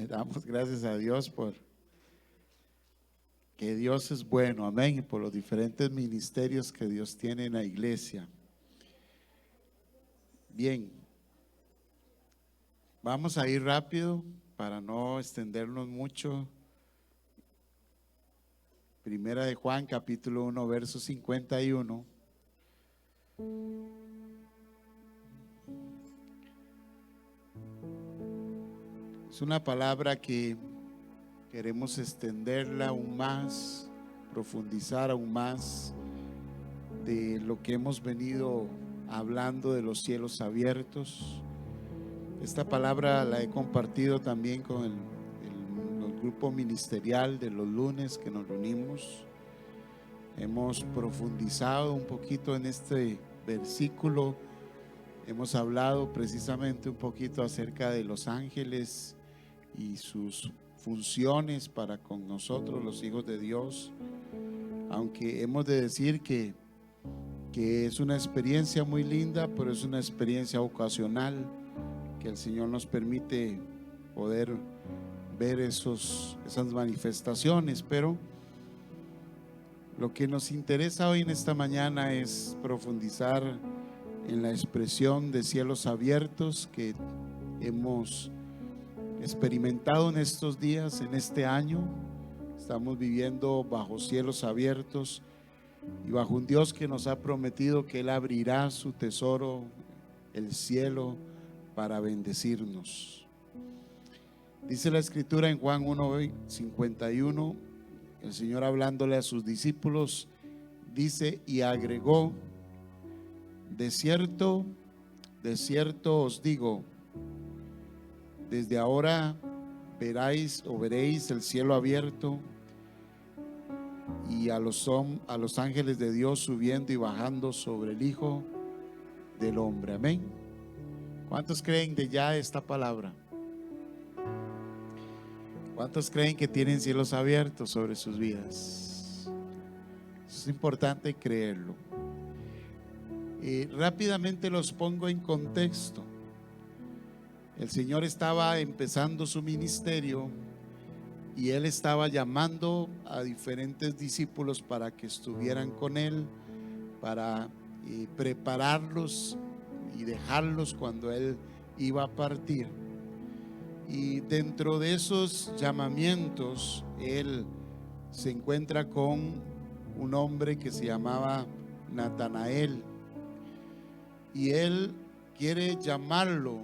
Damos gracias a Dios por que Dios es bueno, amén, y por los diferentes ministerios que Dios tiene en la iglesia. Bien, vamos a ir rápido para no extendernos mucho. Primera de Juan, capítulo 1, verso 51. Es una palabra que queremos extenderla aún más, profundizar aún más de lo que hemos venido hablando de los cielos abiertos. Esta palabra la he compartido también con el grupo ministerial de los lunes que nos reunimos. Hemos profundizado un poquito en este versículo. Hemos hablado precisamente un poquito acerca de los ángeles y sus funciones para con nosotros, los hijos de Dios. Aunque hemos de decir que es una experiencia muy linda, pero es una experiencia ocasional que el Señor nos permite poder ver esas manifestaciones. Pero lo que nos interesa hoy en esta mañana es profundizar en la expresión de cielos abiertos que hemos experimentado en estos días, en este año. Estamos viviendo bajo cielos abiertos y bajo un Dios que nos ha prometido que Él abrirá su tesoro, el cielo, para bendecirnos. Dice la escritura en Juan 1:51, el Señor hablándole a sus discípulos, dice y agregó: de cierto os digo, desde ahora veréis el cielo abierto y a los ángeles de Dios subiendo y bajando sobre el Hijo del Hombre. Amén. ¿Cuántos creen de ya esta palabra? ¿Cuántos creen que tienen cielos abiertos sobre sus vidas? Es importante creerlo. Rápidamente los pongo en contexto. El Señor estaba empezando su ministerio y Él estaba llamando a diferentes discípulos para que estuvieran con Él, para prepararlos y dejarlos cuando Él iba a partir. Y dentro de esos llamamientos, Él se encuentra con un hombre que se llamaba Natanael. Y Él quiere llamarlo.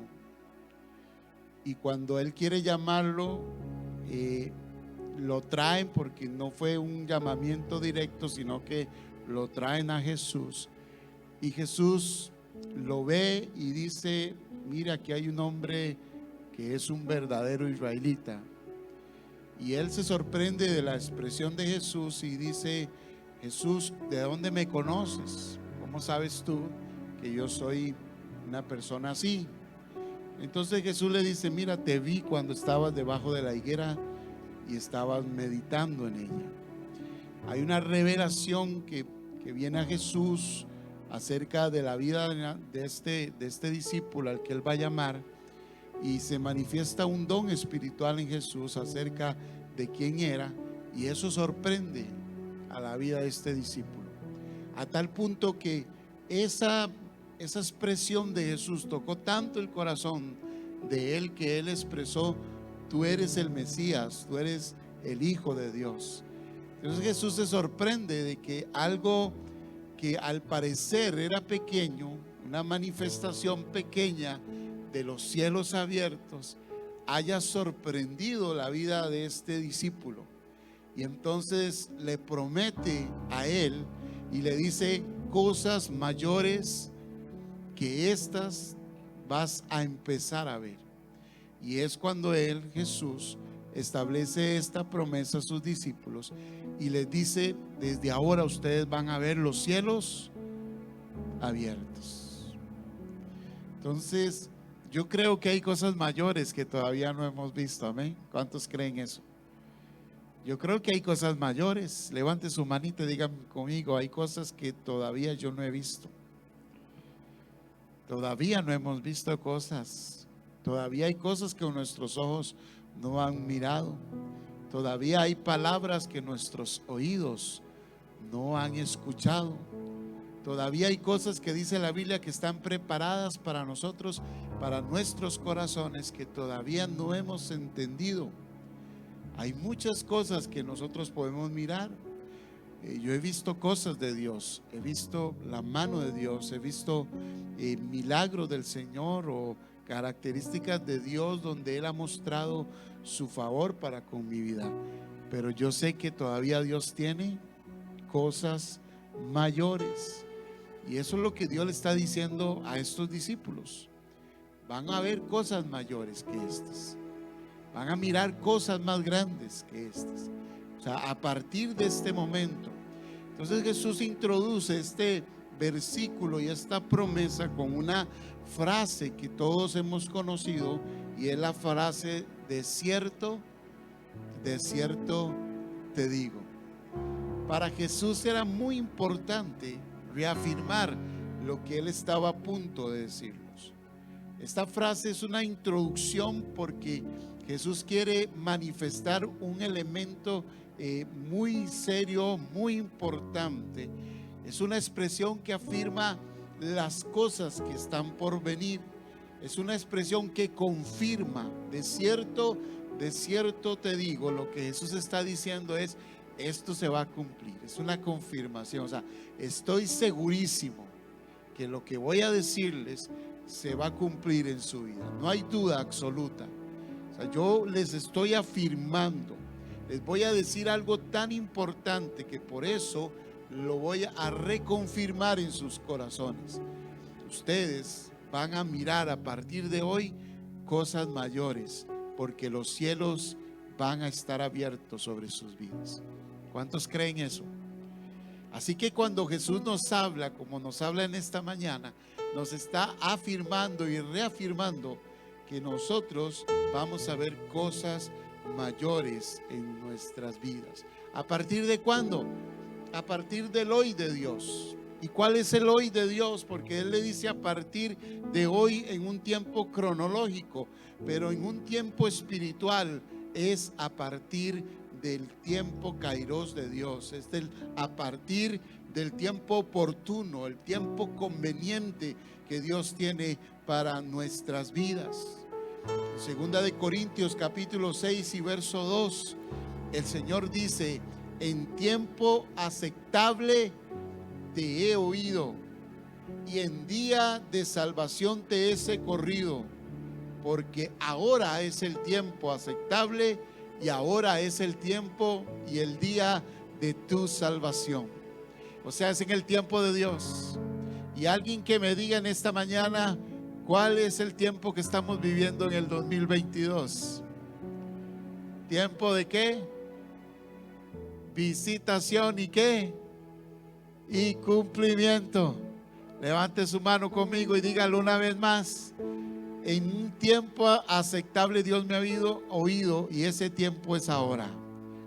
Y cuando Él quiere llamarlo, lo traen, porque no fue un llamamiento directo, sino que lo traen a Jesús. Y Jesús lo ve y dice: mira, aquí hay un hombre que es un verdadero israelita. Y Él se sorprende de la expresión de Jesús y dice: Jesús, ¿de dónde me conoces? ¿Cómo sabes tú que yo soy una persona así? Entonces Jesús le dice: mira, te vi cuando estabas debajo de la higuera y estabas meditando en ella. Hay una revelación que viene a Jesús acerca de la vida de este discípulo al que Él va a llamar, y se manifiesta un don espiritual en Jesús acerca de quién era, y eso sorprende a la vida de este discípulo, a tal punto que esa expresión de Jesús tocó tanto el corazón de él que él expresó: tú eres el Mesías, tú eres el Hijo de Dios. Entonces Jesús se sorprende de que algo que al parecer era pequeño, una manifestación pequeña de los cielos abiertos, haya sorprendido la vida de este discípulo. Y entonces le promete a él y le dice: cosas mayores que estas vas a empezar a ver. Y es cuando Jesús establece esta promesa a sus discípulos y les dice: desde ahora ustedes van a ver los cielos abiertos. Entonces yo creo que hay cosas mayores que todavía no hemos visto. Amén. ¿Cuántos creen eso? Yo creo que hay cosas mayores. Levante su manita y digan conmigo: hay cosas que todavía yo no he visto. Todavía no hemos visto cosas. Todavía hay cosas que nuestros ojos no han mirado. Todavía hay palabras que nuestros oídos no han escuchado. Todavía hay cosas que dice la Biblia que están preparadas para nosotros, para nuestros corazones, que todavía no hemos entendido. Hay muchas cosas que nosotros podemos mirar. Yo he visto cosas de Dios, he visto la mano de Dios, he visto milagros del Señor o características de Dios donde Él ha mostrado su favor para con mi vida. Pero yo sé que todavía Dios tiene cosas mayores. Y eso es lo que Dios le está diciendo a estos discípulos. Van a ver cosas mayores que estas. Van a mirar cosas más grandes que estas. O sea, a partir de este momento. Entonces Jesús introduce este versículo y esta promesa con una frase que todos hemos conocido, y es la frase: de cierto te digo. Para Jesús era muy importante reafirmar lo que Él estaba a punto de decirnos. Esta frase es una introducción porque Jesús quiere manifestar un elemento muy serio, muy importante. Es una expresión que afirma las cosas que están por venir. Es una expresión que confirma: de cierto te digo. Lo que Jesús está diciendo es: esto se va a cumplir. Es una confirmación. O sea, estoy segurísimo que lo que voy a decirles se va a cumplir en su vida. No hay duda absoluta. O sea, yo les estoy afirmando. Les voy a decir algo tan importante que por eso lo voy a reconfirmar en sus corazones. Ustedes van a mirar a partir de hoy cosas mayores, porque los cielos van a estar abiertos sobre sus vidas. ¿Cuántos creen eso? Así que cuando Jesús nos habla, como nos habla en esta mañana, nos está afirmando y reafirmando que nosotros vamos a ver cosas mayores en nuestras vidas. ¿A partir de cuándo? A partir del hoy de Dios. ¿Y cuál es el hoy de Dios? Porque Él le dice a partir de hoy en un tiempo cronológico, pero en un tiempo espiritual es a partir del tiempo kairos de Dios. Es a partir del tiempo oportuno, el tiempo conveniente que Dios tiene para nuestras vidas. Segunda de Corintios capítulo 6 y verso 2, el Señor dice: en tiempo aceptable te he oído, y en día de salvación te he socorrido, porque ahora es el tiempo aceptable, y ahora es el tiempo y el día de tu salvación. O sea, es en el tiempo de Dios. Y alguien que me diga en esta mañana: ¿cuál es el tiempo que estamos viviendo en el 2022? ¿Tiempo de qué? Visitación y qué? Y cumplimiento. Levante su mano conmigo y dígalo una vez más: en un tiempo aceptable Dios me ha oído, y ese tiempo es ahora.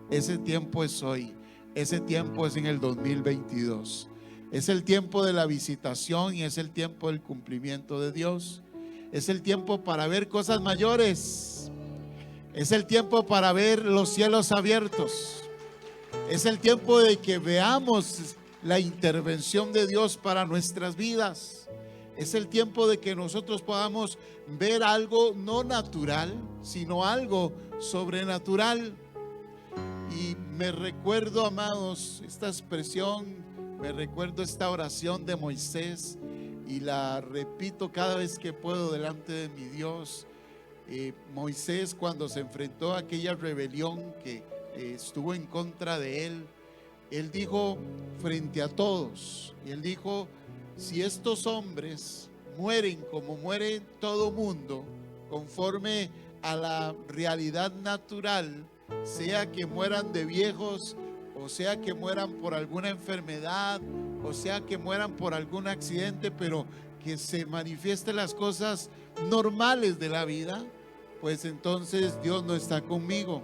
Ese tiempo es hoy. Ese tiempo es en el 2022. Es el tiempo de la visitación y es el tiempo del cumplimiento de Dios. Es el tiempo para ver cosas mayores. Es el tiempo para ver los cielos abiertos. Es el tiempo de que veamos la intervención de Dios para nuestras vidas. Es el tiempo de que nosotros podamos ver algo no natural, sino algo sobrenatural. Y me recuerdo, amados, esta expresión, me recuerdo esta oración de Moisés, y la repito cada vez que puedo delante de mi Dios. Moisés, cuando se enfrentó a aquella rebelión que estuvo en contra de él dijo frente a todos, y él dijo: si estos hombres mueren como muere todo mundo, conforme a la realidad natural, sea que mueran de viejos, o sea que mueran por alguna enfermedad, o sea que mueran por algún accidente, pero que se manifiesten las cosas normales de la vida, pues entonces Dios no está conmigo.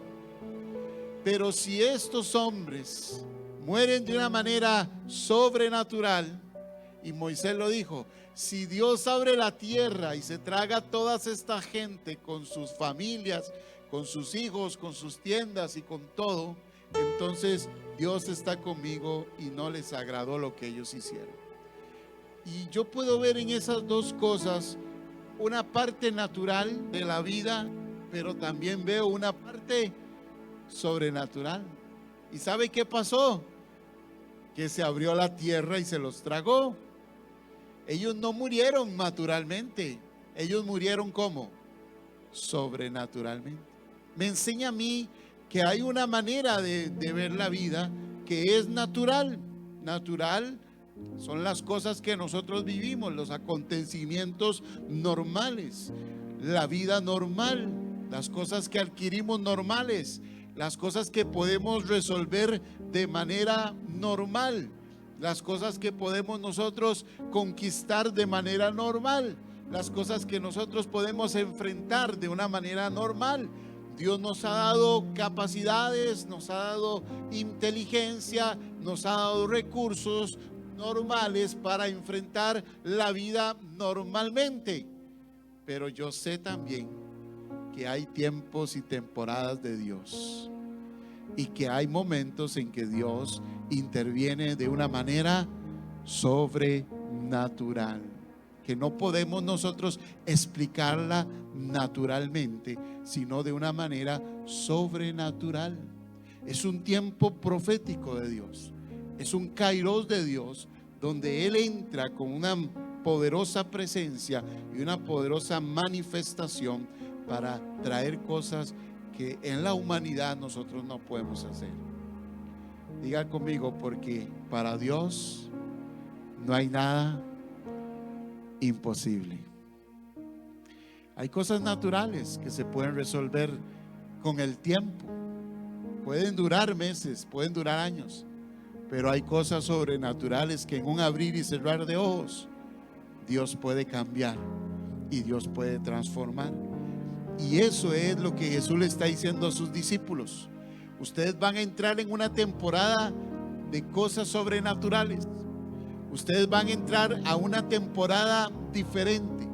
Pero si estos hombres mueren de una manera sobrenatural, Y Moisés lo dijo: si Dios abre la tierra y se traga toda esta gente con sus familias, con sus hijos, con sus tiendas y con todo, entonces Dios está conmigo y no les agradó lo que ellos hicieron. Y yo puedo ver en esas dos cosas una parte natural de la vida, pero también veo una parte sobrenatural. ¿Y sabe qué pasó? Que se abrió la tierra y se los tragó. Ellos no murieron naturalmente, ellos murieron ¿cómo? Sobrenaturalmente. Me enseña a mí que hay una manera de ver la vida que es natural. Natural son las cosas que nosotros vivimos, los acontecimientos normales, la vida normal, las cosas que adquirimos normales, las cosas que podemos resolver de manera normal, las cosas que podemos nosotros conquistar de manera normal, las cosas que nosotros podemos enfrentar de una manera normal. Dios nos ha dado capacidades, nos ha dado inteligencia, nos ha dado recursos normales para enfrentar la vida normalmente. Pero yo sé también que hay tiempos y temporadas de Dios, y que hay momentos en que Dios interviene de una manera sobrenatural, que no podemos nosotros explicarla naturalmente, sino de una manera sobrenatural. Es un tiempo profético de Dios, es un kairos de Dios, donde Él entra con una poderosa presencia y una poderosa manifestación para traer cosas que en la humanidad nosotros no podemos hacer. Diga conmigo: porque para Dios no hay nada imposible. Hay cosas naturales que se pueden resolver con el tiempo, pueden durar meses, pueden durar años, pero hay cosas sobrenaturales que en un abrir y cerrar de ojos Dios puede cambiar y Dios puede transformar. Y eso es lo que Jesús le está diciendo a sus discípulos: ustedes van a entrar en una temporada de cosas sobrenaturales. Ustedes van a entrar a una temporada diferente.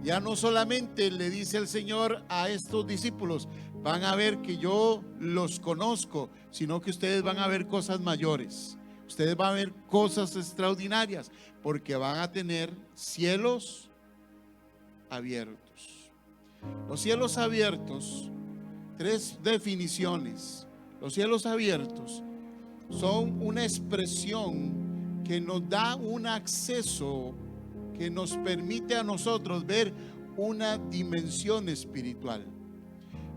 Ya no solamente le dice el Señor a estos discípulos: van a ver que yo los conozco, sino que ustedes van a ver cosas mayores. Ustedes van a ver cosas extraordinarias, porque van a tener cielos abiertos. Los cielos abiertos, tres definiciones. Los cielos abiertos son una expresión que nos da un acceso, que nos permite a nosotros ver una dimensión espiritual.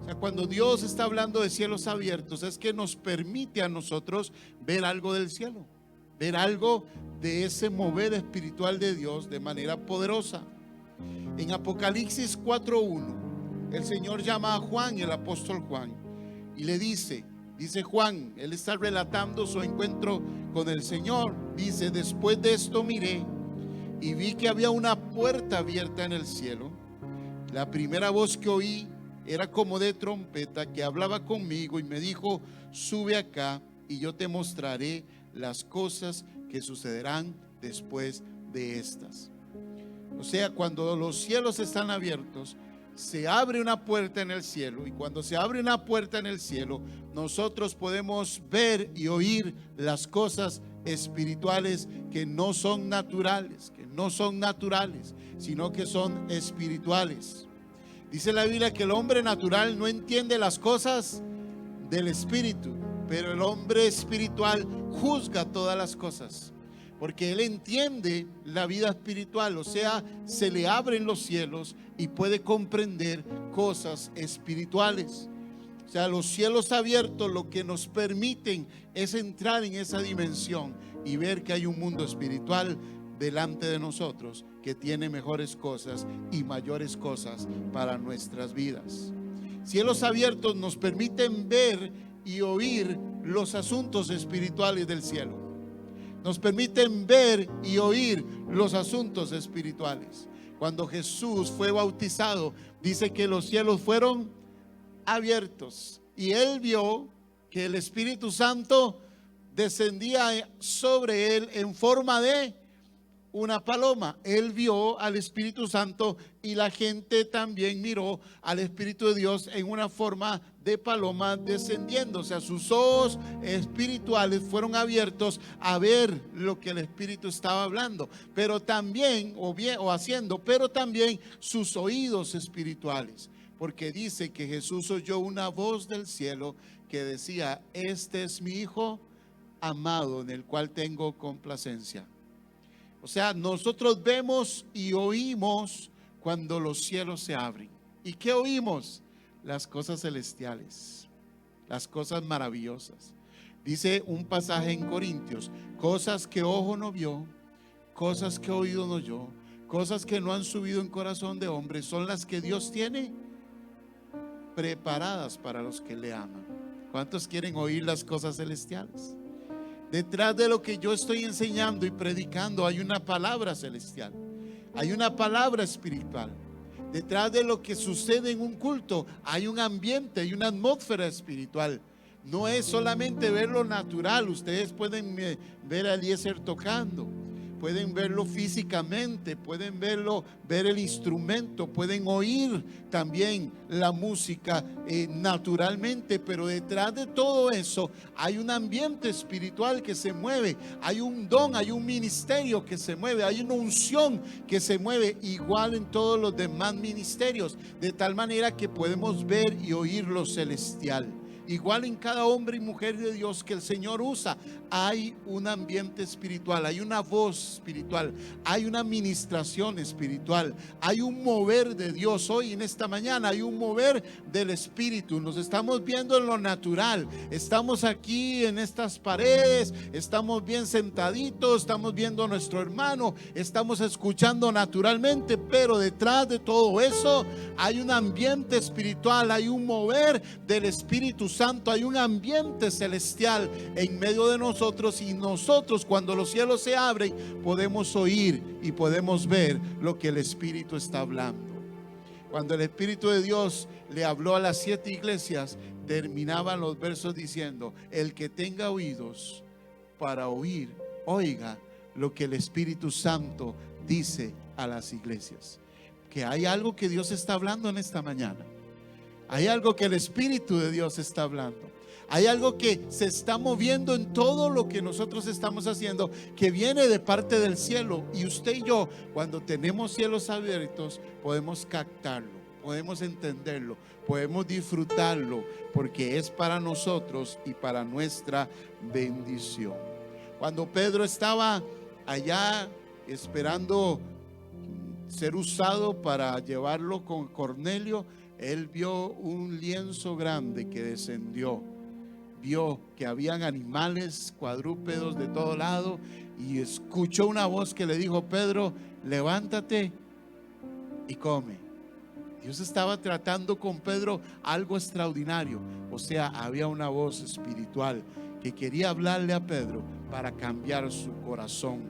O sea, cuando Dios está hablando de cielos abiertos, es que nos permite a nosotros ver algo del cielo, ver algo de ese mover espiritual de Dios de manera poderosa. En Apocalipsis 4:1, el Señor llama a Juan, el apóstol Juan, y le dice Juan, él está relatando su encuentro con el Señor. Dice: después de esto miré y vi que había una puerta abierta en el cielo. La primera voz que oí era como de trompeta, que hablaba conmigo y me dijo: sube acá y yo te mostraré las cosas que sucederán después de estas. O sea, cuando los cielos están abiertos, se abre una puerta en el cielo, y cuando se abre una puerta en el cielo, nosotros podemos ver y oír las cosas espirituales que no son naturales, sino que son espirituales. Dice la Biblia que el hombre natural no entiende las cosas del espíritu, pero el hombre espiritual juzga todas las cosas, porque él entiende la vida espiritual. O sea, se le abren los cielos y puede comprender cosas espirituales. O sea, los cielos abiertos lo que nos permiten es entrar en esa dimensión y ver que hay un mundo espiritual delante de nosotros que tiene mejores cosas y mayores cosas para nuestras vidas. Cielos abiertos nos permiten ver y oír los asuntos espirituales del cielo. Nos permiten ver y oír los asuntos espirituales. Cuando Jesús fue bautizado, dice que los cielos fueron abiertos y él vio que el Espíritu Santo descendía sobre él en forma de una paloma. Él vio al Espíritu Santo y la gente también miró al Espíritu de Dios en una forma de paloma descendiendo. O sea, sus ojos espirituales fueron abiertos a ver lo que el Espíritu estaba hablando, pero también, pero también sus oídos espirituales. Porque dice que Jesús oyó una voz del cielo que decía: este es mi Hijo amado, en el cual tengo complacencia. O sea, nosotros vemos y oímos cuando los cielos se abren. ¿Y qué oímos? Las cosas celestiales, las cosas maravillosas. Dice un pasaje en Corintios: cosas que ojo no vio, cosas que oído no oyó, cosas que no han subido en corazón de hombre, son las que Dios tiene preparadas para los que le aman. ¿Cuántos quieren oír las cosas celestiales? Detrás de lo que yo estoy enseñando y predicando hay una palabra celestial, hay una palabra espiritual. Detrás de lo que sucede en un culto hay un ambiente, hay una atmósfera espiritual. No es solamente ver lo natural. Ustedes pueden ver a Eliezer tocando, pueden verlo físicamente, pueden ver el instrumento, pueden oír también la música naturalmente, pero detrás de todo eso hay un ambiente espiritual que se mueve, hay un don, hay un ministerio que se mueve, hay una unción que se mueve, igual en todos los demás ministerios, de tal manera que podemos ver y oír lo celestial. Igual en cada hombre y mujer de Dios que el Señor usa, hay un ambiente espiritual, hay una voz espiritual, hay una ministración espiritual, hay un mover de Dios. Hoy en esta mañana hay un mover del Espíritu. Nos estamos viendo en lo natural, estamos aquí en estas paredes, estamos bien sentaditos, estamos viendo a nuestro hermano, estamos escuchando naturalmente, pero detrás de todo eso hay un ambiente espiritual, hay un mover del Espíritu Santo, hay un ambiente celestial en medio de nosotros, y nosotros, cuando los cielos se abren, podemos oír y podemos ver lo que el Espíritu está hablando. Cuando el Espíritu de Dios le habló a las 7 iglesias, terminaban los versos diciendo: el que tenga oídos para oír, oiga lo que el Espíritu Santo dice a las iglesias. Que hay algo que Dios está hablando en esta mañana. Hay algo que el Espíritu de Dios está hablando. Hay algo que se está moviendo en todo lo que nosotros estamos haciendo, que viene de parte del cielo. Y usted y yo, cuando tenemos cielos abiertos, podemos captarlo, podemos entenderlo, podemos disfrutarlo, porque es para nosotros y para nuestra bendición. Cuando Pedro estaba allá esperando ser usado para llevarlo con Cornelio, él vio un lienzo grande que descendió. Vio que habían animales cuadrúpedos de todo lado y escuchó una voz que le dijo: Pedro, levántate y come. Dios estaba tratando con Pedro algo extraordinario. O sea, había una voz espiritual que quería hablarle a Pedro para cambiar su corazón.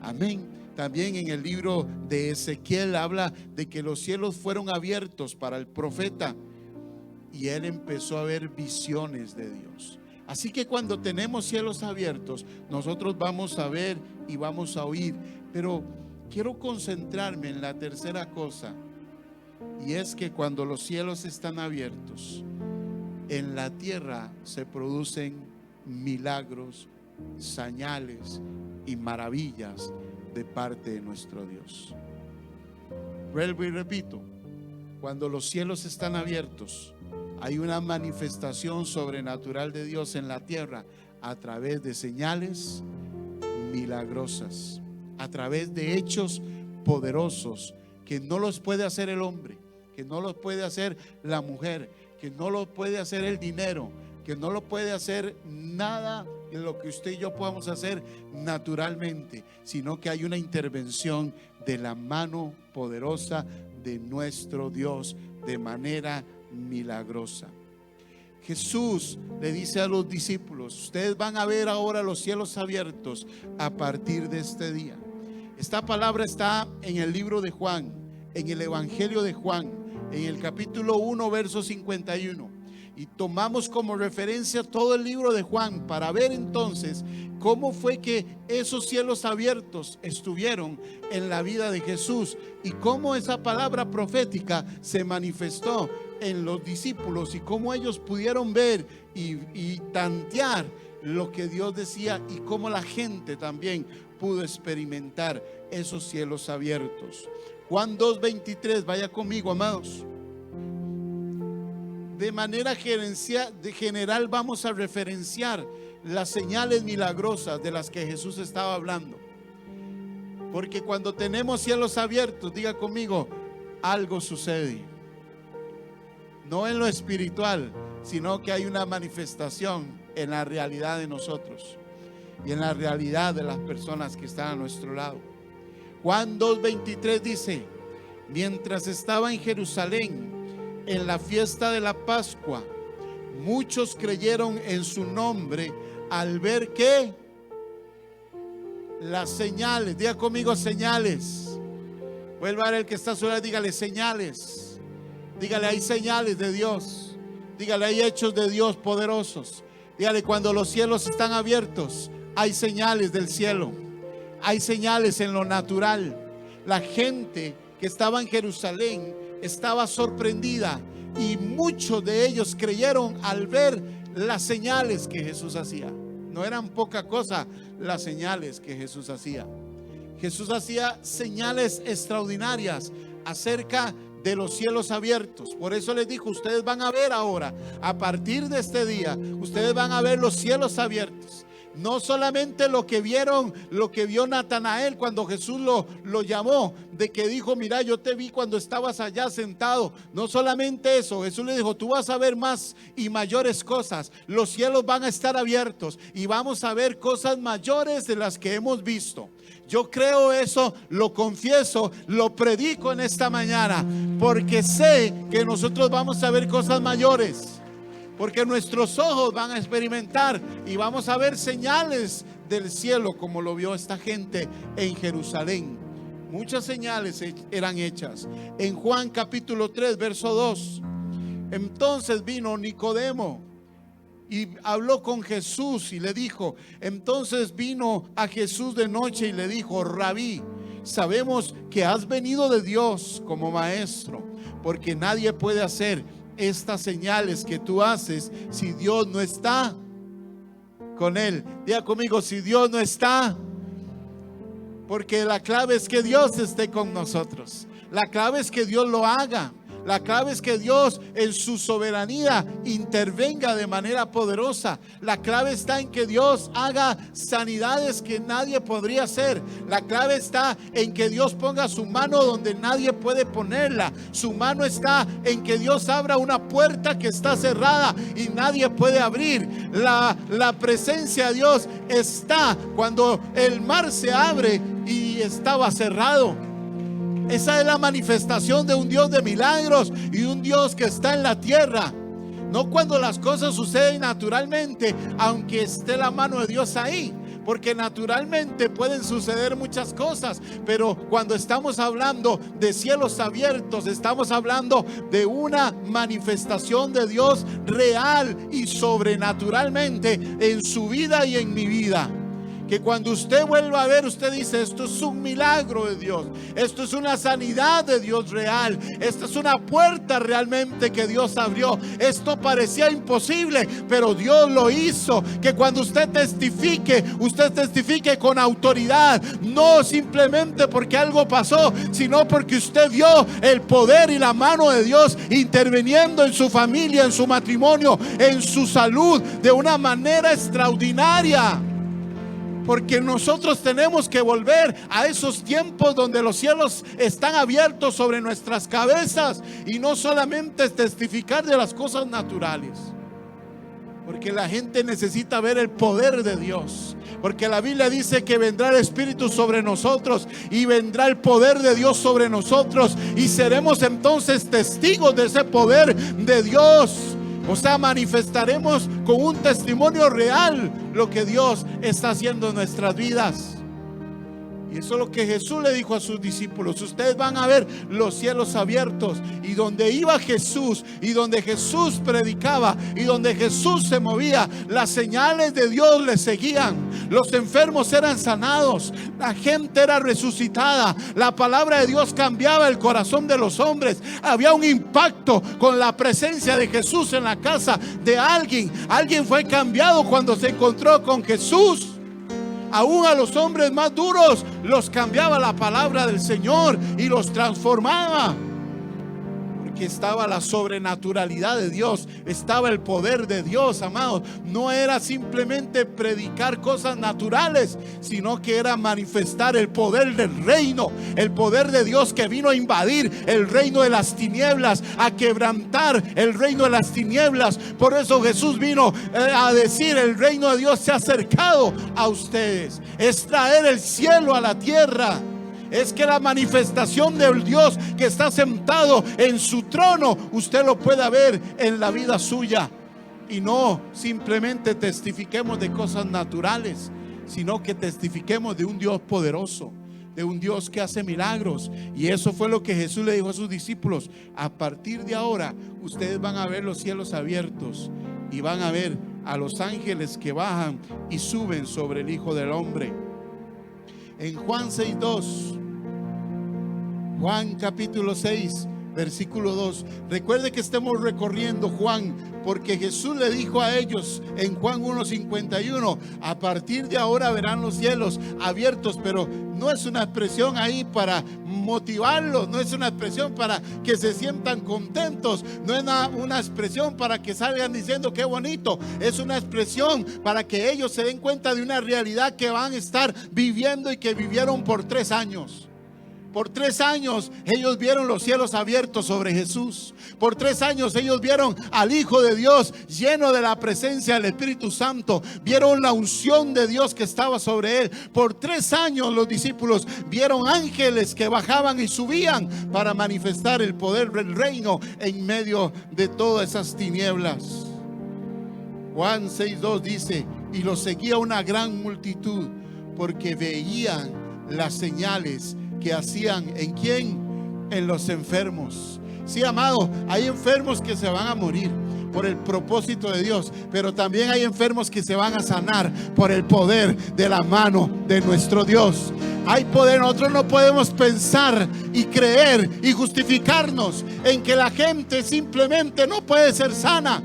Amén. También en el libro de Ezequiel habla de que los cielos fueron abiertos para el profeta y él empezó a ver visiones de Dios. Así que cuando tenemos cielos abiertos, nosotros vamos a ver y vamos a oír. Pero quiero concentrarme en la tercera cosa, y es que cuando los cielos están abiertos, en la tierra se producen milagros, señales y maravillas de parte de nuestro Dios. Vuelvo y repito: cuando los cielos están abiertos, hay una manifestación sobrenatural de Dios en la tierra a través de señales milagrosas, a través de hechos poderosos que no los puede hacer el hombre, que no los puede hacer la mujer, que no los puede hacer el dinero, que no lo puede hacer nada de lo que usted y yo podamos hacer naturalmente, sino que hay una intervención de la mano poderosa de nuestro Dios de manera milagrosa. Jesús le dice a los discípulos: ustedes van a ver ahora los cielos abiertos a partir de este día. Esta palabra está en el libro de Juan, en el Evangelio de Juan, en el capítulo 1, verso 51. y tomamos como referencia todo el libro de Juan para ver entonces cómo fue que esos cielos abiertos estuvieron en la vida de Jesús y cómo esa palabra profética se manifestó en los discípulos y cómo ellos pudieron ver y tantear lo que Dios decía y cómo la gente también pudo experimentar esos cielos abiertos. Juan 2:23, vaya conmigo, amados. De manera general vamos a referenciar las señales milagrosas de las que Jesús estaba hablando. Porque cuando tenemos cielos abiertos, diga conmigo, algo sucede. No en lo espiritual, sino que hay una manifestación en la realidad de nosotros y en la realidad de las personas que están a nuestro lado. Juan 2:23 dice: mientras estaba en Jerusalén en la fiesta de la Pascua, muchos creyeron en su nombre al ver que las señales, diga conmigo señales. Vuelva a ver el que está a su lado, dígale señales. Dígale, hay señales de Dios. Dígale, hay hechos de Dios poderosos. Dígale, cuando los cielos están abiertos, hay señales del cielo. Hay señales en lo natural. La gente que estaba en Jerusalén estaba sorprendida y muchos de ellos creyeron al ver las señales que Jesús hacía. No eran poca cosa las señales que Jesús hacía. Jesús hacía señales extraordinarias acerca de los cielos abiertos. Por eso les dijo, ustedes van a ver ahora, a partir de este día, ustedes van a ver los cielos abiertos. No solamente lo que vieron, lo que vio Natanael cuando Jesús lo llamó, de que dijo, mira, yo te vi cuando estabas allá sentado. No solamente eso, Jesús le dijo, tú vas a ver más y mayores cosas. Los cielos van a estar abiertos y vamos a ver cosas mayores de las que hemos visto. Yo creo eso, lo confieso, lo predico en esta mañana, porque sé que nosotros vamos a ver cosas mayores. Porque nuestros ojos van a experimentar y vamos a ver señales del cielo como lo vio esta gente en Jerusalén. Muchas señales eran hechas. En Juan capítulo 3, verso 2. Entonces vino Nicodemo y habló con Jesús y le dijo, entonces vino a Jesús de noche y le dijo, Rabí, sabemos que has venido de Dios como maestro, porque nadie puede hacer estas señales que tú haces si Dios no está con él. Diga conmigo, si Dios no está, porque la clave es que Dios esté con nosotros. La clave es que Dios lo haga. La clave es que Dios en su soberanía intervenga de manera poderosa. La clave está en que Dios haga sanidades que nadie podría hacer. La clave está en que Dios ponga su mano donde nadie puede ponerla. Su mano está en que Dios abra una puerta que está cerrada y nadie puede abrir. La presencia de Dios está cuando el mar se abre y estaba cerrado. Esa es la manifestación de un Dios de milagros y un Dios que está en la tierra. No cuando las cosas suceden naturalmente, aunque esté la mano de Dios ahí, porque naturalmente pueden suceder muchas cosas, pero cuando estamos hablando de cielos abiertos, estamos hablando de una manifestación de Dios real y sobrenaturalmente en su vida y en mi vida. Que cuando usted vuelva a ver, usted dice, esto es un milagro de Dios, esto es una sanidad de Dios real, esta es una puerta realmente que Dios abrió. Esto parecía imposible, pero Dios lo hizo. Que cuando usted testifique con autoridad, no simplemente porque algo pasó, sino porque usted vio el poder y la mano de Dios interviniendo en su familia, en su matrimonio, en su salud de una manera extraordinaria. Porque nosotros tenemos que volver a esos tiempos donde los cielos están abiertos sobre nuestras cabezas y no solamente testificar de las cosas naturales. Porque la gente necesita ver el poder de Dios. Porque la Biblia dice que vendrá el Espíritu sobre nosotros y vendrá el poder de Dios sobre nosotros y seremos entonces testigos de ese poder de Dios. O sea, manifestaremos con un testimonio real lo que Dios está haciendo en nuestras vidas. Y eso es lo que Jesús le dijo a sus discípulos: ustedes van a ver los cielos abiertos. Y donde iba Jesús, y donde Jesús predicaba, y donde Jesús se movía, las señales de Dios le seguían. Los enfermos eran sanados, la gente era resucitada, la palabra de Dios cambiaba el corazón de los hombres. Había un impacto con la presencia de Jesús en la casa de alguien. Alguien fue cambiado cuando se encontró con Jesús. Aún a los hombres más duros los cambiaba la palabra del Señor y los transformaba. Porque estaba la sobrenaturalidad de Dios, estaba el poder de Dios, amados. No era simplemente predicar cosas naturales, sino que era manifestar el poder del reino, el poder de Dios que vino a invadir el reino de las tinieblas, a quebrantar el reino de las tinieblas. Por eso Jesús vino a decir: el reino de Dios se ha acercado a ustedes. Es traer el cielo a la tierra. Es que la manifestación del Dios que está sentado en su trono, usted lo pueda ver en la vida suya. Y no simplemente testifiquemos de cosas naturales, sino que testifiquemos de un Dios poderoso, de un Dios que hace milagros. Y eso fue lo que Jesús le dijo a sus discípulos: a partir de ahora ustedes van a ver los cielos abiertos y van a ver a los ángeles que bajan y suben sobre el Hijo del Hombre. En Juan 6:2, Juan capítulo 6, versículo 2. Recuerde que estamos recorriendo Juan, porque Jesús le dijo a ellos en Juan 1:51: a partir de ahora verán los cielos abiertos. Pero no es una expresión ahí para motivarlos, no es una expresión para que se sientan contentos, no es una expresión para que salgan diciendo qué bonito. Es una expresión para que ellos se den cuenta de una realidad que van a estar viviendo y que vivieron por 3 años. Por 3 años ellos vieron los cielos abiertos sobre Jesús. Por 3 años ellos vieron al Hijo de Dios lleno de la presencia del Espíritu Santo. Vieron la unción de Dios que estaba sobre él. Por 3 años los discípulos vieron ángeles que bajaban y subían para manifestar el poder del reino en medio de todas esas tinieblas. Juan 6:2 dice: y los seguía una gran multitud, porque veían las señales que hacían. ¿En quién? En los enfermos. Sí, amado, hay enfermos que se van a morir por el propósito de Dios, pero también hay enfermos que se van a sanar por el poder de la mano de nuestro Dios. Hay poder. Nosotros no podemos pensar y creer y justificarnos en que la gente simplemente no puede ser sana,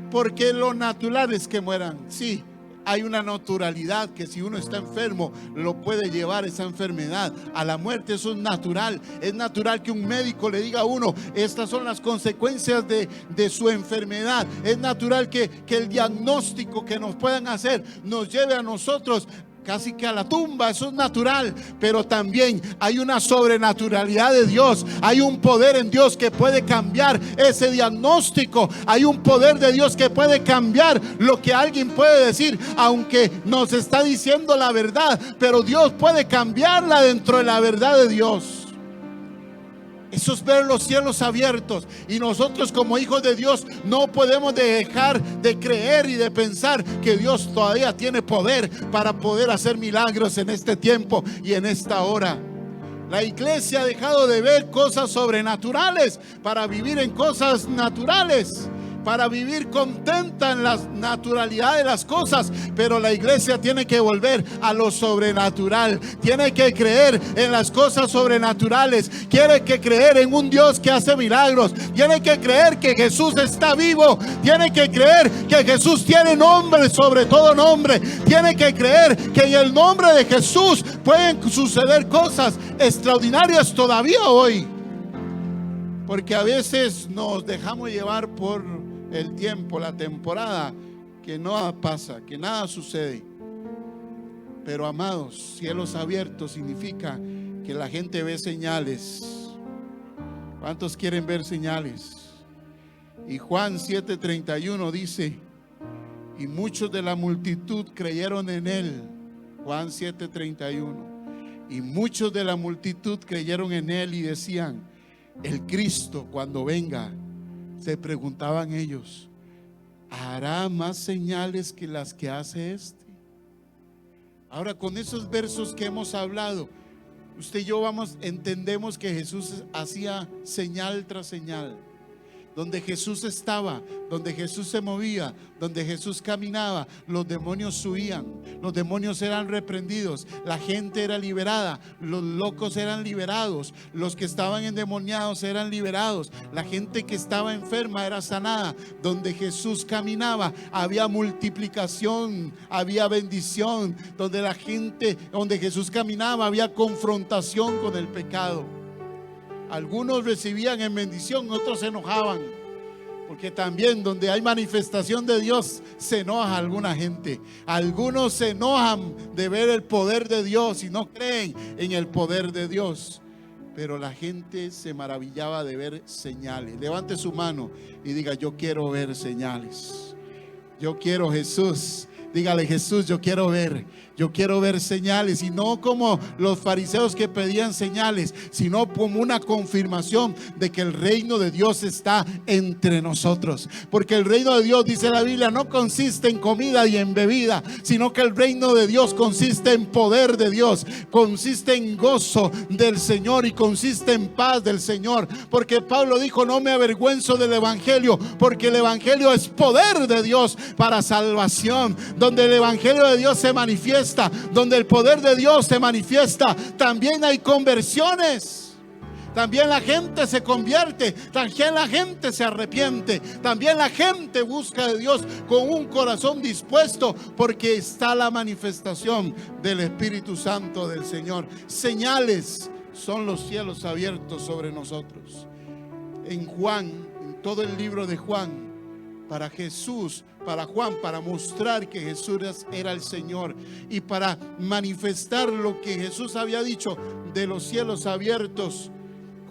porque lo natural es que mueran. Sí, hay una naturalidad que si uno está enfermo lo puede llevar esa enfermedad a la muerte. Eso es natural. Es natural que un médico le diga a uno: estas son las consecuencias de su enfermedad. Es natural que el diagnóstico que nos puedan hacer nos lleve a nosotros casi que a la tumba. Eso es natural. Pero también hay una sobrenaturalidad de Dios. Hay un poder en Dios que puede cambiar ese diagnóstico. Hay un poder de Dios que puede cambiar lo que alguien puede decir, aunque nos está diciendo la verdad, pero Dios puede cambiarla dentro de la verdad de Dios. Eso es ver los cielos abiertos. Y nosotros como hijos de Dios no podemos dejar de creer y de pensar que Dios todavía tiene poder para poder hacer milagros en este tiempo y en esta hora. La iglesia ha dejado de ver cosas sobrenaturales para vivir en cosas naturales, para vivir contenta en la naturalidad de las cosas. Pero la iglesia tiene que volver a lo sobrenatural. Tiene que creer en las cosas sobrenaturales. Tiene que creer en un Dios que hace milagros. Tiene que creer que Jesús está vivo. Tiene que creer que Jesús tiene nombre sobre todo nombre. Tiene que creer que en el nombre de Jesús pueden suceder cosas extraordinarias todavía hoy. Porque a veces nos dejamos llevar por el tiempo, la temporada, que no pasa, que nada sucede. Pero amados, cielos abiertos significa que la gente ve señales. ¿Cuántos quieren ver señales? Y Juan 7:31 dice: y muchos de la multitud creyeron en él. Juan 7:31. Y muchos de la multitud creyeron en él y decían: el Cristo cuando venga, se preguntaban ellos, ¿hará más señales que las que hace este? Ahora, con esos versos que hemos hablado, usted y yo entendemos que Jesús hacía señal tras señal. Donde Jesús estaba, donde Jesús se movía, donde Jesús caminaba, los demonios huían, los demonios eran reprendidos, la gente era liberada, los locos eran liberados, los que estaban endemoniados eran liberados, la gente que estaba enferma era sanada. Donde Jesús caminaba había multiplicación, había bendición. Donde Jesús caminaba había confrontación con el pecado. Algunos recibían en bendición, otros se enojaban, porque también donde hay manifestación de Dios se enoja alguna gente. Algunos se enojan de ver el poder de Dios y no creen en el poder de Dios. Pero la gente se maravillaba de ver señales. Levante su mano y diga: yo quiero ver señales. Yo quiero, Jesús. Dígale: Jesús, yo quiero ver señales. Y no como los fariseos que pedían señales, sino como una confirmación de que el reino de Dios está entre nosotros. Porque el reino de Dios, dice la Biblia, no consiste en comida y en bebida, sino que el reino de Dios consiste en poder de Dios, consiste en gozo del Señor y consiste en paz del Señor. Porque Pablo dijo: no me avergüenzo del evangelio, porque el evangelio es poder de Dios para salvación. Donde el evangelio de Dios se manifiesta, donde el poder de Dios se manifiesta, también hay conversiones. También la gente se convierte, también la gente se arrepiente, también la gente busca de Dios con un corazón dispuesto, porque está la manifestación del Espíritu Santo del Señor. Señales son los cielos abiertos sobre nosotros. En Juan, en todo el libro de Juan, para Juan, para mostrar que Jesús era el Señor y para manifestar lo que Jesús había dicho de los cielos abiertos,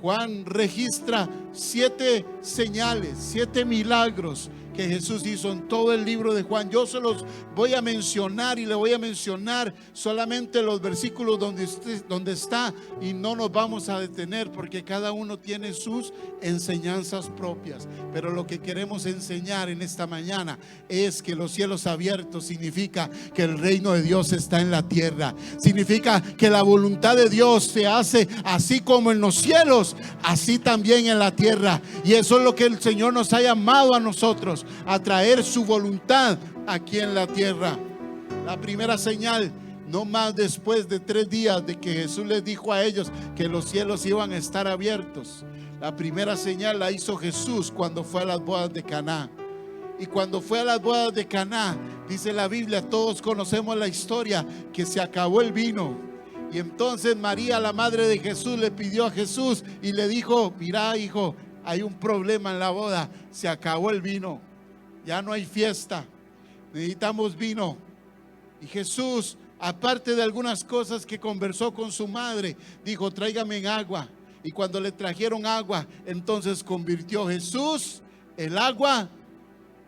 Juan registra 7 señales, 7 milagros que Jesús hizo en todo el libro de Juan. Yo se los voy a mencionar y le voy a mencionar solamente los versículos donde está, y no nos vamos a detener porque cada uno tiene sus enseñanzas propias. Pero lo que queremos enseñar en esta mañana es que los cielos abiertos significa que el reino de Dios está en la tierra. Significa que la voluntad de Dios se hace así como en los cielos, así también en la tierra. Y eso es lo que el Señor nos ha llamado a nosotros, a traer su voluntad aquí en la tierra. La primera señal, no más después de 3 días de que Jesús les dijo a ellos que los cielos iban a estar abiertos, la primera señal la hizo Jesús cuando fue a las bodas de Caná. Y cuando fue a las bodas de Caná, dice la Biblia, todos conocemos la historia, que se acabó el vino. Y entonces María, la madre de Jesús, le pidió a Jesús y le dijo: mira, hijo, hay un problema en la boda, se acabó el vino, ya no hay fiesta, necesitamos vino. Y Jesús, aparte de algunas cosas que conversó con su madre, dijo: tráigame agua. Y cuando le trajeron agua, entonces convirtió Jesús el agua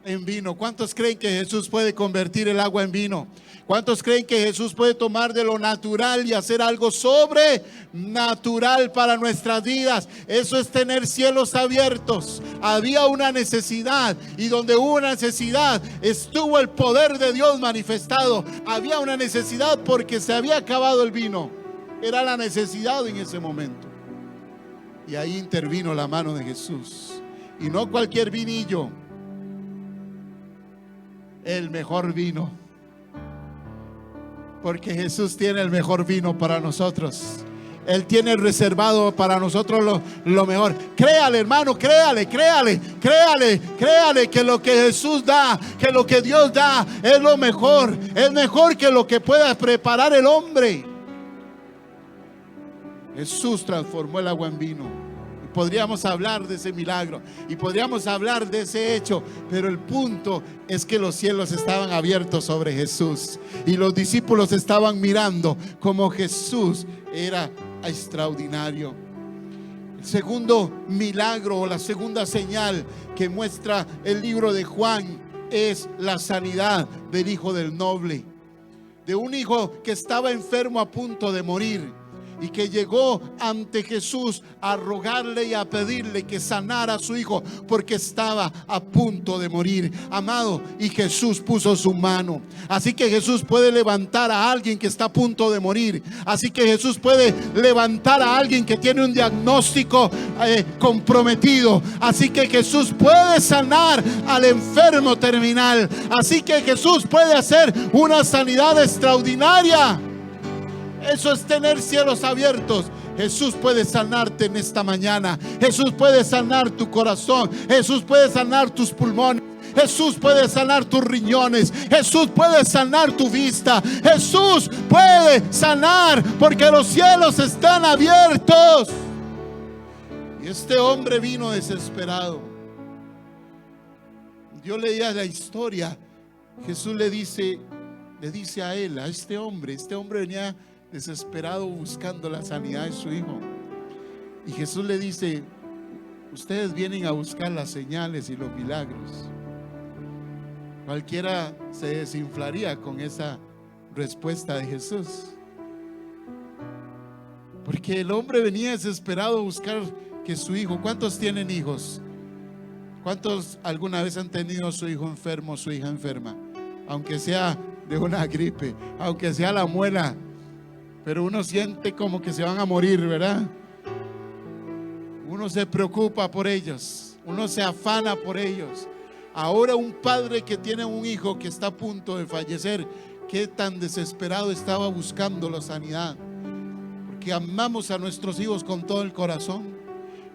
en vino. ¿Cuántos creen que Jesús puede convertir el agua en vino? ¿Cuántos creen que Jesús puede tomar de lo natural y hacer algo sobrenatural para nuestras vidas? Eso es tener cielos abiertos. Había una necesidad, y donde hubo una necesidad estuvo el poder de Dios manifestado. Había una necesidad porque se había acabado el vino. Era la necesidad en ese momento. Y ahí intervino la mano de Jesús. Y no cualquier vinillo, el mejor vino. Porque Jesús tiene el mejor vino para nosotros. Él tiene reservado para nosotros lo mejor. Créale, hermano, créale que lo que Jesús da, que lo que Dios da es lo mejor. Es mejor que lo que pueda preparar el hombre. Jesús transformó el agua en vino. Y podríamos hablar de ese milagro y podríamos hablar de ese hecho, pero el punto es que los cielos estaban abiertos sobre Jesús y los discípulos estaban mirando como Jesús era extraordinario. El segundo milagro, o la segunda señal que muestra el libro de Juan, es la sanidad del hijo del noble, de un hijo que estaba enfermo a punto de morir. y que llegó ante Jesús a rogarle y a pedirle que sanara a su hijo porque estaba a punto de morir, amado, y Jesús puso su mano. Así que Jesús puede levantar a alguien que está a punto de morir. Así que Jesús puede levantar a alguien que tiene un diagnóstico comprometido. Así que Jesús puede sanar al enfermo terminal. Así que Jesús puede hacer una sanidad extraordinaria. Eso es tener cielos abiertos. Jesús puede sanarte en esta mañana. Jesús puede sanar tu corazón. Jesús puede sanar tus pulmones. Jesús puede sanar tus riñones. Jesús puede sanar tu vista. Jesús puede sanar porque los cielos están abiertos. Y este hombre vino desesperado. Yo leía la historia. Jesús le dice a él, a este hombre venía desesperado buscando la sanidad de su hijo. Y Jesús le dice: ustedes vienen a buscar las señales y los milagros. Cualquiera se desinflaría con esa respuesta de Jesús, porque el hombre venía desesperado a buscar que su hijo. ¿Cuántos tienen hijos? ¿Cuántos alguna vez han tenido a su hijo enfermo, su hija enferma? Aunque sea de una gripe, aunque sea la muela, pero uno siente como que se van a morir, ¿verdad? Uno se preocupa por ellos, uno se afana por ellos. Ahora un padre que tiene un hijo que está a punto de fallecer, qué tan desesperado estaba buscando la sanidad, porque amamos a nuestros hijos con todo el corazón.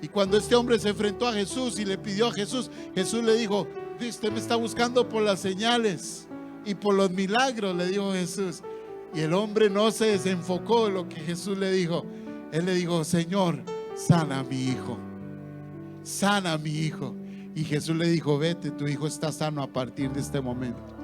Y cuando este hombre se enfrentó a Jesús y le pidió a Jesús, Jesús le dijo: usted me está buscando por las señales y por los milagros, le dijo Jesús. Y el hombre no se desenfocó de lo que Jesús le dijo. Él le dijo: Señor, sana a mi hijo, sana a mi hijo. Y Jesús le dijo: vete, tu hijo está sano a partir de este momento.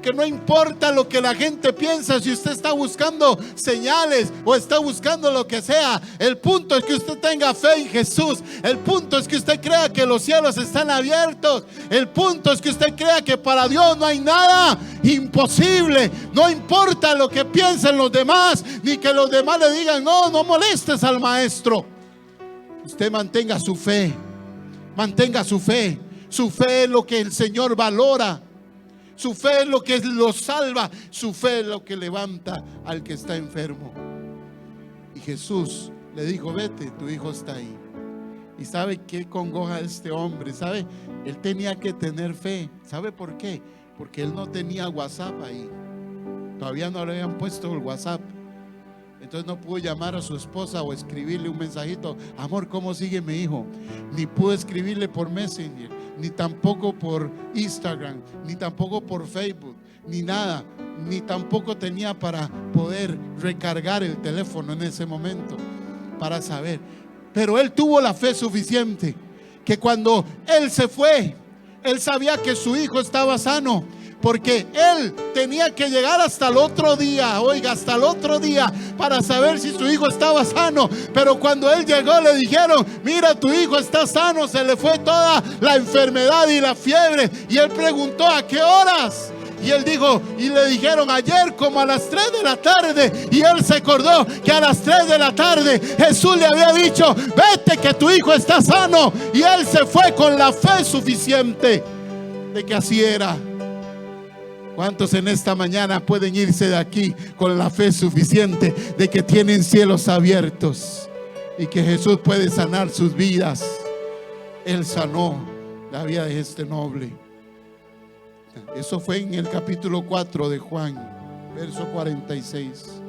Que no importa lo que la gente piensa, si usted está buscando señales o está buscando lo que sea, el punto es que usted tenga fe en Jesús. El punto es que usted crea que los cielos están abiertos. El punto es que usted crea que para Dios no hay nada imposible. No importa lo que piensen los demás, ni que los demás le digan: no molestes al maestro. Usted mantenga su fe. Mantenga su fe. Su fe es lo que el Señor valora. Su fe es lo que lo salva. Su fe es lo que levanta al que está enfermo. Y Jesús le dijo: vete, tu hijo está ahí. ¿Y sabe qué congoja a este hombre? ¿Sabe? Él tenía que tener fe. ¿Sabe por qué? Porque él no tenía WhatsApp ahí. Todavía no le habían puesto el WhatsApp. Entonces no pudo llamar a su esposa o escribirle un mensajito: amor, ¿cómo sigue mi hijo? Ni pudo escribirle por Messenger, ni tampoco por Instagram, ni tampoco por Facebook, ni nada. Ni tampoco tenía para poder recargar el teléfono en ese momento para saber. Pero él tuvo la fe suficiente, que cuando él se fue, él sabía que su hijo estaba sano, porque él tenía que llegar hasta el otro día, oiga, hasta el otro día, para saber si su hijo estaba sano. Pero cuando él llegó, le dijeron: mira, tu hijo está sano, se le fue toda la enfermedad y la fiebre. Y él preguntó: ¿a qué horas? Y él dijo, y le dijeron: ayer como a las 3 de la tarde. Y él se acordó que a las 3 de la tarde Jesús le había dicho: vete, que tu hijo está sano. Y él se fue con la fe suficiente de que así era. ¿Cuántos en esta mañana pueden irse de aquí con la fe suficiente de que tienen cielos abiertos y que Jesús puede sanar sus vidas? Él sanó la vida de este noble. Eso fue en el capítulo 4 de Juan, verso 46.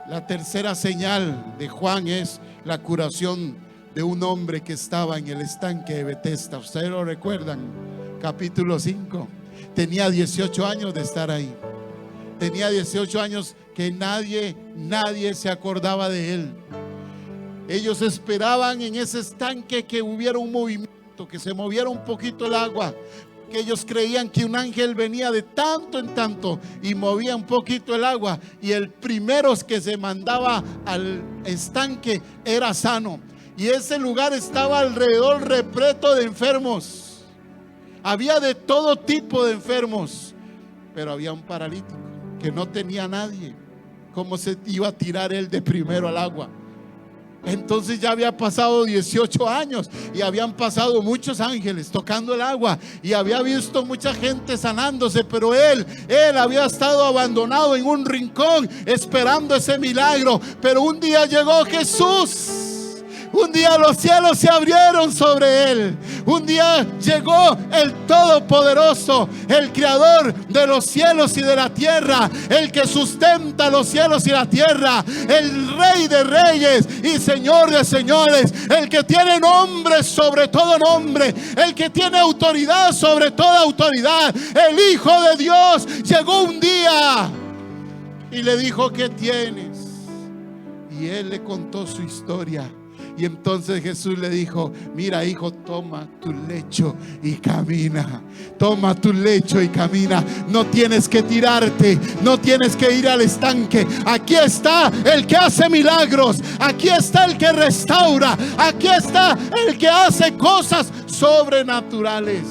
La tercera señal de Juan es la curación de un hombre que estaba en el estanque de Betesda. ¿Ustedes lo recuerdan? Capítulo 5. Tenía 18 años de estar ahí. Tenía 18 años que nadie se acordaba de él. Ellos esperaban en ese estanque que hubiera un movimiento, que se moviera un poquito el agua, que ellos creían que un ángel venía de tanto en tanto y movía un poquito el agua, y el primero que se mandaba al estanque era sano. Y ese lugar estaba alrededor repleto de enfermos. Había de todo tipo de enfermos, pero había un paralítico que no tenía nadie cómo se iba a tirar él de primero al agua. Entonces ya había pasado 18 años y habían pasado muchos ángeles tocando el agua y había visto mucha gente sanándose, pero él había estado abandonado en un rincón esperando ese milagro. Pero un día llegó Jesús. Un día los cielos se abrieron sobre él. Un día llegó el Todopoderoso, el Creador de los cielos y de la tierra, el que sustenta los cielos y la tierra, el Rey de reyes y Señor de señores, el que tiene nombre sobre todo nombre, el que tiene autoridad sobre toda autoridad. El Hijo de Dios llegó un día y le dijo: ¿qué tienes? Y él le contó su historia. Y entonces Jesús le dijo: mira, hijo, toma tu lecho y camina. Toma tu lecho y camina. No tienes que tirarte, no tienes que ir al estanque. Aquí está el que hace milagros. Aquí está el que restaura. Aquí está el que hace cosas sobrenaturales.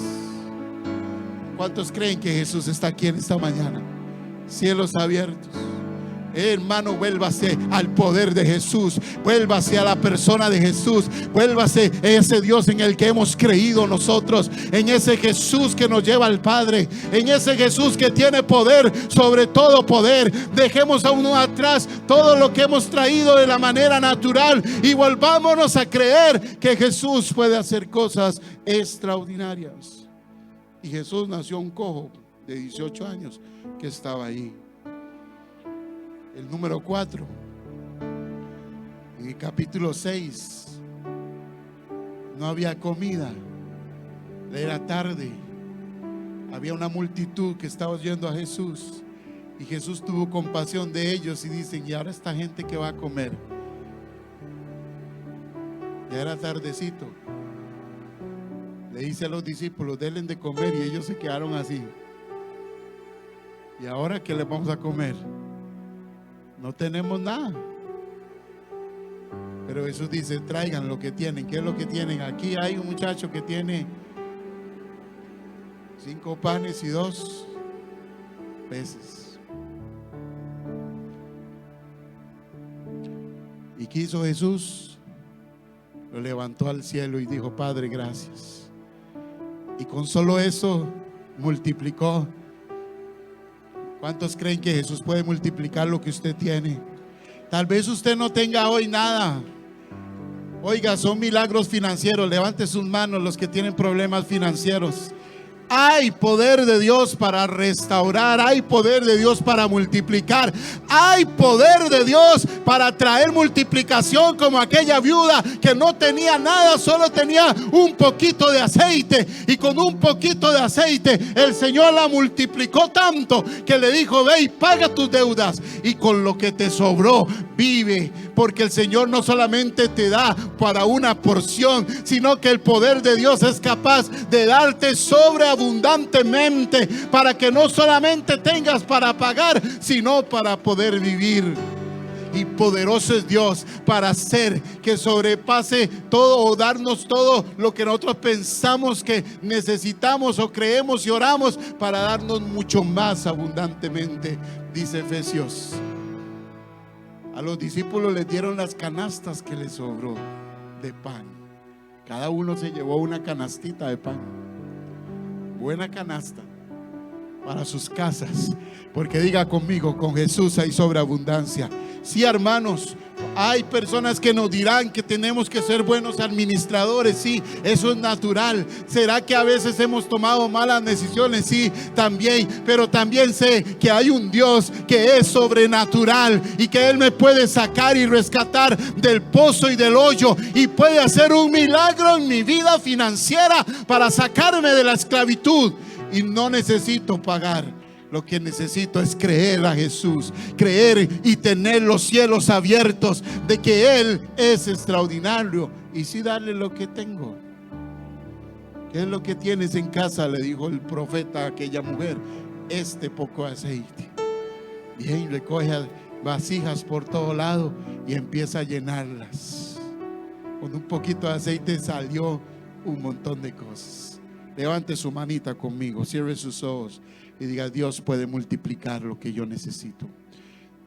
¿Cuántos creen que Jesús está aquí en esta mañana? Cielos abiertos. Hermano, vuélvase al poder de Jesús, vuélvase a la persona de Jesús, vuélvase a ese Dios en el que hemos creído nosotros, en ese Jesús que nos lleva al Padre, en ese Jesús que tiene poder sobre todo poder. Dejemos a uno atrás todo lo que hemos traído de la manera natural y volvámonos a creer que Jesús puede hacer cosas extraordinarias. Y Jesús nació un cojo de 18 años que estaba ahí. El número 4, en el capítulo 6, no había comida, era tarde, había una multitud que estaba oyendo a Jesús y Jesús tuvo compasión de ellos y dicen: ¿y ahora esta gente qué va a comer? Ya era tardecito. Le dice a los discípulos: denle de comer, y ellos se quedaron así. ¿Y ahora qué les vamos a comer? No tenemos nada. Pero Jesús dice: traigan lo que tienen. ¿Qué es lo que tienen? Aquí hay un muchacho que tiene 5 panes y 2 peces. ¿Y qué hizo Jesús? Lo levantó al cielo y dijo: Padre, gracias. Y con solo eso multiplicó. ¿Cuántos creen que Jesús puede multiplicar lo que usted tiene? Tal vez usted no tenga hoy nada. Oiga, son milagros financieros. Levante sus manos los que tienen problemas financieros. Hay poder de Dios para restaurar, hay poder de Dios para multiplicar, hay poder de Dios para traer multiplicación, como aquella viuda que no tenía nada, solo tenía un poquito de aceite, y con un poquito de aceite el Señor la multiplicó tanto que le dijo: ve y paga tus deudas, y con lo que te sobró vive, porque el Señor no solamente te da para una porción, sino que el poder de Dios es capaz de darte sobreabundantemente, para que no solamente tengas para pagar, sino para poder vivir. Y poderoso es Dios para hacer que sobrepase todo, o darnos todo lo que nosotros pensamos que necesitamos o creemos y oramos, para darnos mucho más abundantemente. Dice Efesios: a los discípulos les dieron las canastas que les sobró de pan. Cada uno se llevó una canastita de pan. Buena canasta para sus casas. Porque diga conmigo: con Jesús hay sobreabundancia. Sí, hermanos, hay personas que nos dirán que tenemos que ser buenos administradores. Sí, eso es natural. ¿Será que a veces hemos tomado malas decisiones? Sí, también. Pero también sé que hay un Dios que es sobrenatural y que Él me puede sacar y rescatar del pozo y del hoyo, y puede hacer un milagro en mi vida financiera para sacarme de la esclavitud. Y no necesito pagar. Lo que necesito es creer a Jesús, creer y tener los cielos abiertos de que Él es extraordinario, y sí darle lo que tengo. ¿Qué es lo que tienes en casa?, le dijo el profeta a aquella mujer. Este poco aceite. Bien, recoge vasijas por todo lado y empieza a llenarlas. Con un poquito de aceite salió un montón de cosas. Levante su manita conmigo, cierre sus ojos y diga: Dios puede multiplicar lo que yo necesito.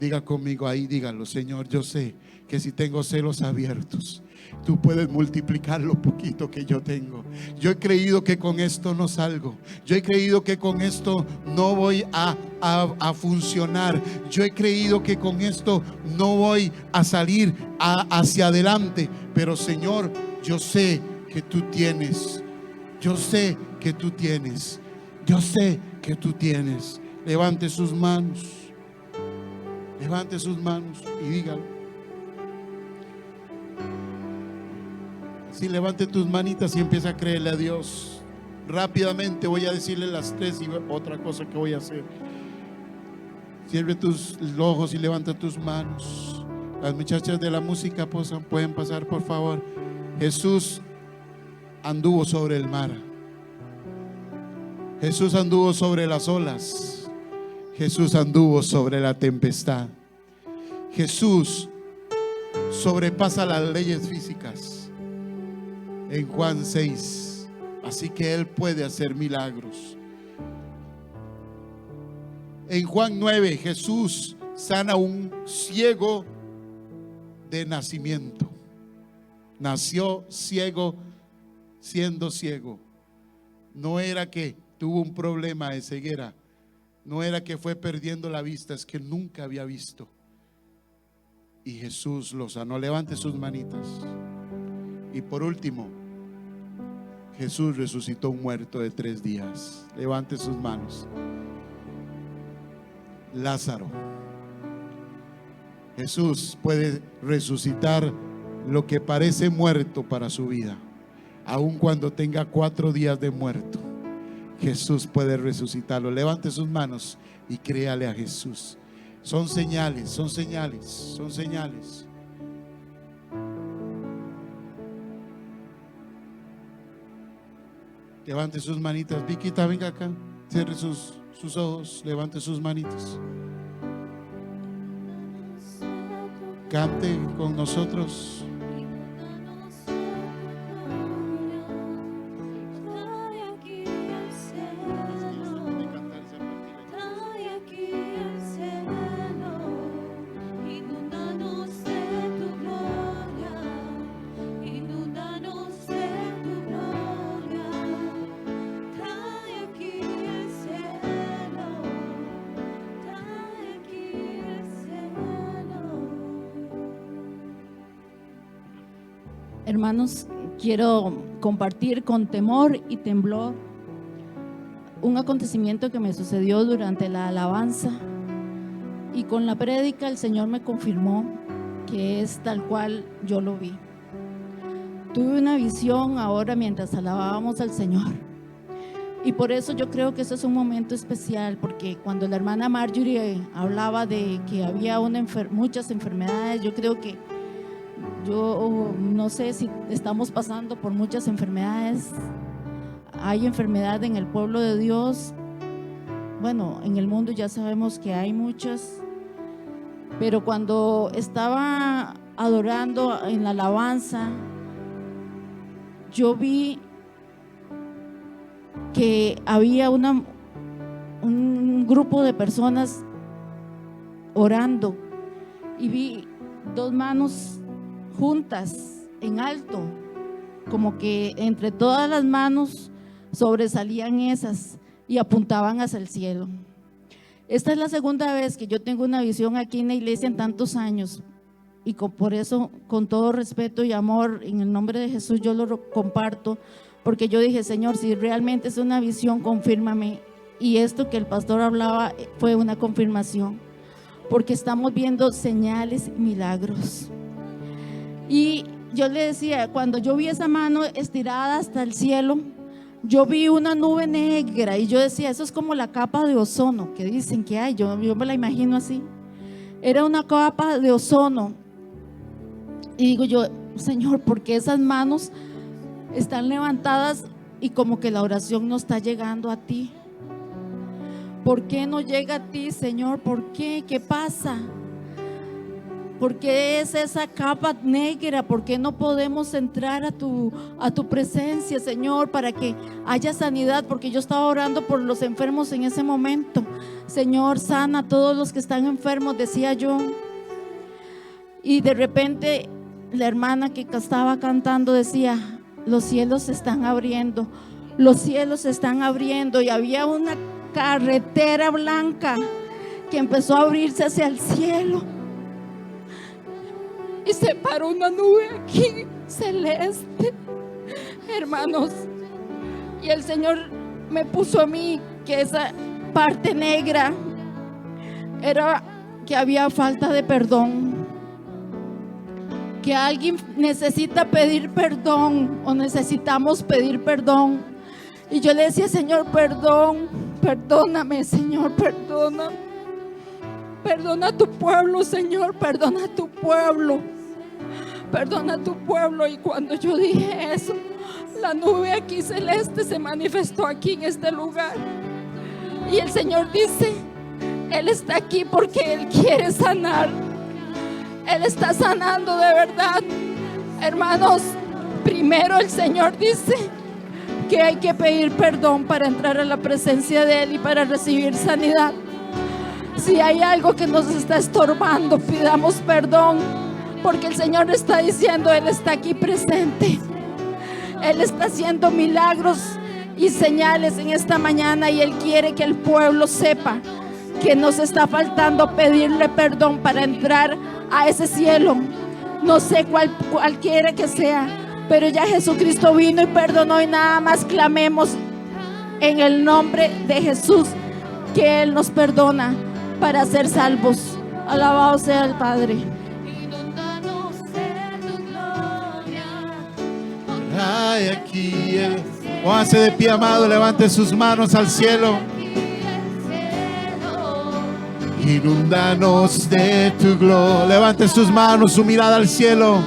Diga conmigo ahí, dígalo: Señor, yo sé que si tengo celos abiertos, tú puedes multiplicar lo poquito que yo tengo. Yo he creído que con esto no salgo. Yo he creído que con esto no voy a funcionar. Yo he creído que con esto no voy a salir hacia adelante. Pero Señor, yo sé que tú tienes. Yo sé que tú tienes. Yo sé que tú tienes. Levante sus manos. Levante sus manos y dígalo. Así, levante tus manitas y empieza a creerle a Dios. Rápidamente voy a decirle las tres y otra cosa que voy a hacer. Cierre tus ojos y levanta tus manos. Las muchachas de la música pueden pasar, por favor. Jesús anduvo sobre el mar. Jesús anduvo sobre las olas. Jesús anduvo sobre la tempestad. Jesús sobrepasa las leyes físicas en Juan 6. Así que Él puede hacer milagros. En Juan 9, Jesús sana a un ciego de nacimiento. Nació ciego siendo ciego. No era que tuvo un problema de ceguera. No era que fue perdiendo la vista, es que nunca había visto. Y Jesús lo sanó. Levante sus manitas. Y por último, Jesús resucitó un muerto de 3 días. Levante sus manos. Lázaro. Jesús puede resucitar lo que parece muerto para su vida. Aun cuando tenga 4 días de muerto, Jesús puede resucitarlo. Levante sus manos y créale a Jesús. Son señales, son señales, son señales. Levante sus manitas. Viquita, venga acá. Cierre sus ojos. Levante sus manitas. Cante con nosotros. Hermanos, quiero compartir con temor y temblor un acontecimiento que me sucedió durante la alabanza, y con la prédica el Señor me confirmó que es tal cual yo lo vi. Tuve una visión ahora mientras alabábamos al Señor, y por eso yo creo que eso es un momento especial, porque cuando la hermana Marjorie hablaba de que había muchas enfermedades, yo creo que yo no sé si estamos pasando por muchas enfermedades. Hay enfermedad en el pueblo de Dios. Bueno, en el mundo ya sabemos que hay muchas, pero cuando estaba adorando en la alabanza, yo vi que había un grupo de personas orando, y vi 2 manos juntas en alto, como que entre todas las manos sobresalían esas y apuntaban hacia el cielo. Esta es la segunda vez que yo tengo una visión aquí en la iglesia en tantos años, y por eso, con todo respeto y amor, en el nombre de Jesús, yo lo comparto, porque yo dije: Señor, si realmente es una visión, confírmame. Y esto que el pastor hablaba fue una confirmación, porque estamos viendo señales y milagros. Y yo le decía, cuando yo vi esa mano estirada hasta el cielo, yo vi una nube negra, y yo decía: eso es como la capa de ozono que dicen que hay. Yo me la imagino así. Era una capa de ozono. Y digo yo: Señor, ¿por qué esas manos están levantadas y como que la oración no está llegando a ti? ¿Por qué no llega a ti, Señor? ¿Por qué? ¿Qué pasa? ¿Por qué es esa capa negra? ¿Por qué no podemos entrar a tu presencia, Señor, para que haya sanidad? Porque yo estaba orando por los enfermos en ese momento. Señor, sana a todos los que están enfermos, decía yo. Y de repente la hermana que estaba cantando decía: los cielos se están abriendo, los cielos se están abriendo. Y había una carretera blanca que empezó a abrirse hacia el cielo. Y se paró una nube aquí celeste, hermanos. Y el Señor me puso a mí que esa parte negra era que había falta de perdón, que alguien necesita pedir perdón o necesitamos pedir perdón. Y yo le decía: Señor, perdóname, Señor, perdona a tu pueblo, Señor, perdona a tu pueblo. Perdona a tu pueblo. Y cuando yo dije eso, la nube aquí celeste se manifestó aquí en este lugar. Y el Señor dice: Él está aquí porque Él quiere sanar. Él está sanando de verdad. Hermanos, primero el Señor dice que hay que pedir perdón para entrar a la presencia de Él y para recibir sanidad. Si hay algo que nos está estorbando, pidamos perdón, porque el Señor está diciendo: Él está aquí presente. Él está haciendo milagros y señales en esta mañana, y Él quiere que el pueblo sepa que nos está faltando pedirle perdón para entrar a ese cielo. No sé cualquiera que sea, pero ya Jesucristo vino y perdonó, y nada más clamemos en el nombre de Jesús que Él nos perdona para ser salvos. Alabado sea el Padre. Ay, aquí póngase de pie, amado, levante sus manos al cielo. Inúndanos de tu gloria. Levante sus manos, su mirada al cielo.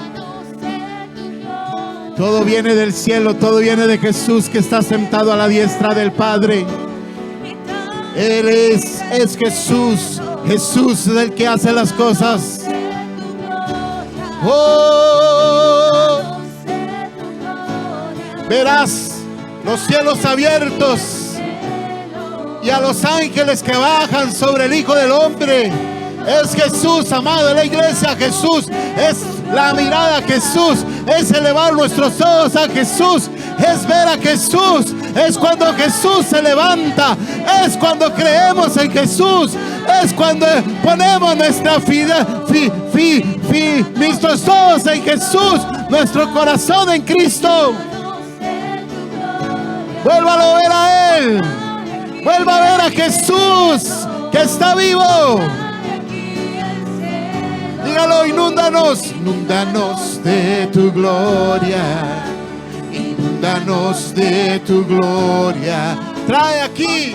Todo viene del cielo, todo viene de Jesús, que está sentado a la diestra del Padre. Él es Jesús. Jesús es el que hace las cosas. Oh, verás los cielos abiertos y a los ángeles que bajan sobre el Hijo del Hombre. Es Jesús, amado de la iglesia. Jesús es la mirada a Jesús, es elevar nuestros ojos a Jesús, es ver a Jesús. Es cuando Jesús se levanta, es cuando creemos en Jesús, es cuando ponemos nuestra nuestros ojos en Jesús, nuestro corazón en Cristo. Vuélvalo a ver a Él, vuelva a ver a Jesús que está vivo. Dígalo: inúndanos, inúndanos de tu gloria, inúndanos de tu gloria. Trae aquí